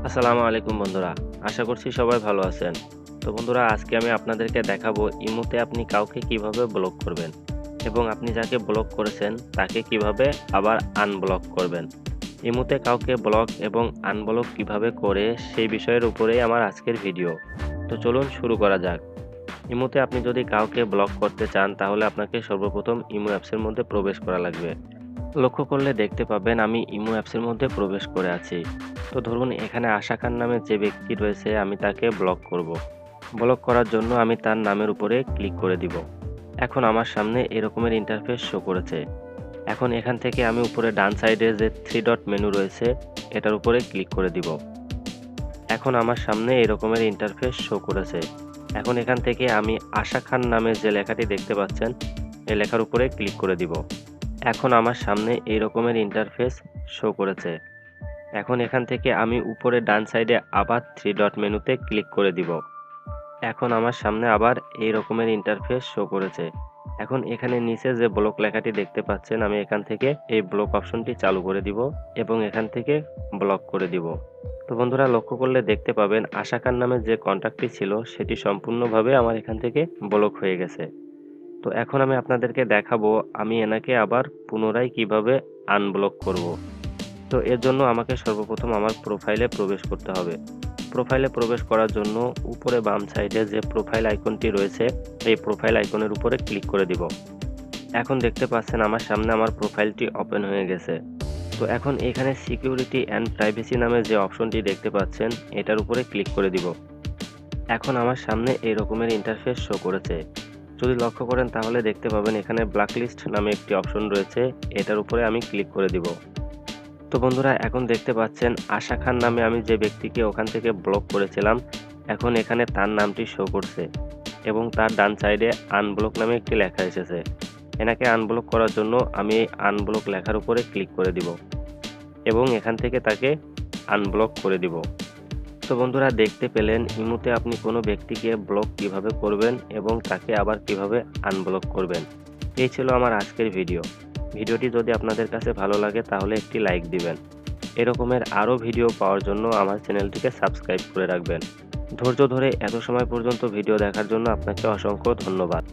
আসসালামু আলাইকুম বন্ধুরা, আশা করছি সবাই ভালো আছেন। তো বন্ধুরা, আজকে আমি আপনাদেরকে দেখাবো ইমোতে আপনি কাউকে কিভাবে ব্লক করবেন এবং আপনি যাকে ব্লক করেছেন তাকে কিভাবে আবার আনব্লক করবেন। ইমোতে কাউকে ব্লক এবং আনব্লক কিভাবে করে সেই বিষয়ের উপরেই আমার আজকের ভিডিও। তো চলুন শুরু করা যাক। ইমোতে আপনি যদি কাউকে ব্লক করতে চান তাহলে আপনাকে সর্বপ্রথম ইমো অ্যাপসের মধ্যে প্রবেশ করা লাগবে। লক্ষ্য করলে দেখতে পাবেন আমি ইমো অ্যাপসের মধ্যে প্রবেশ করে আছি। তো ধরুন এখানে আশা খান নামে যে ব্যক্তি রয়েছে আমি তাকে ব্লক করব। ব্লক করার জন্য আমি তার নামের উপরে ক্লিক করে দিব। এখন আমার সামনে এরকমের ইন্টারফেস শো করেছে। এখন এখান থেকে আমি উপরে ডান সাইডে যে থ্রি ডট মেনু রয়েছে এটার উপরে ক্লিক করে দিব। এখন আমার সামনে এরকমের ইন্টারফেস শো করেছে। এখন এখান থেকে আমি আশা খান নামে যে লেখাটি দেখতে পাচ্ছেন এই লেখার উপরে ক্লিক করে দিব। এখন আমার সামনে এই রকমের ইন্টারফেস শো করেছে। এখন এখান থেকে আমি উপরে ডান সাইডে আবার থ্রি ডট মেনুতে ক্লিক করে দিব। এখন আমার সামনে আবার এই রকমের ইন্টারফেস শো করেছে। এখন এখানে নিচে যে ব্লক লেখাটি দেখতে পাচ্ছেন আমি এখান থেকে এই ব্লক অপশনটি চালু করে দিব এবং এখান থেকে ব্লক করে দিব। তো বন্ধুরা, লক্ষ্য করলে দেখতে পাবেন আশা খান নামে যে কন্ট্যাক্টটি ছিল সেটি সম্পূর্ণভাবে আমার এখান থেকে ব্লক হয়ে গেছে। তো এখন আমি আপনাদেরকে দেখাবো আমি এনাকে আবার পুনরায় কিভাবে আনব্লক করব। তো এর জন্য আমাকে সর্বপ্রথম আমার প্রোফাইলে প্রবেশ করতে হবে। প্রোফাইলে প্রবেশ করার জন্য উপরে বাম সাইডে যে প্রোফাইল আইকনটি রয়েছে এই প্রোফাইল আইকনের উপরে ক্লিক করে দিব। এখন দেখতে পাচ্ছেন আমার সামনে আমার প্রোফাইলটি ওপেন হয়ে গেছে। তো এখন এখানে সিকিউরিটি অ্যান্ড প্রাইভেসি নামে যে অপশনটি দেখতে পাচ্ছেন এটার উপরে ক্লিক করে দিব। এখন আমার সামনে এই রকমের ইন্টারফেস শো করেছে। যদি লক্ষ্য করেন তাহলে দেখতে পাবেন এখানে ব্ল্যাকলিস্ট নামে একটি অপশন রয়েছে, এটার উপরে আমি ক্লিক করে দিব। তো বন্ধুরা, এখন দেখতে পাচ্ছেন আশা খান নামে আমি যে ব্যক্তিকে ওখান থেকে ব্লক করেছিলাম এখন এখানে তার নামটি শো করছে এবং তার ডান সাইডে আনব্লক নামে একটি লেখা এসেছে। এনাকে আনব্লক করার জন্য আমি এই আনব্লক লেখার উপরে ক্লিক করে দিব এবং এখান থেকে তাকে আনব্লক করে দিব। তো বন্ধুরা, দেখতে পেলেন ইমোতে আপনি কোনো ব্যক্তিকে ব্লক কিভাবে করবেন এবং তাকে আবার কিভাবে আনব্লক করবেন। এই ছিল আমার আজকের ভিডিও। ভিডিওটি যদি আপনাদের কাছে ভালো লাগে তাহলে একটি লাইক দিবেন। এরকমের আরও ভিডিও পাওয়ার জন্য আমার চ্যানেলটিকে সাবস্ক্রাইব করে রাখবেন। ধৈর্য ধরে এত সময় পর্যন্ত ভিডিও দেখার জন্য আপনাকে অসংখ্য ধন্যবাদ।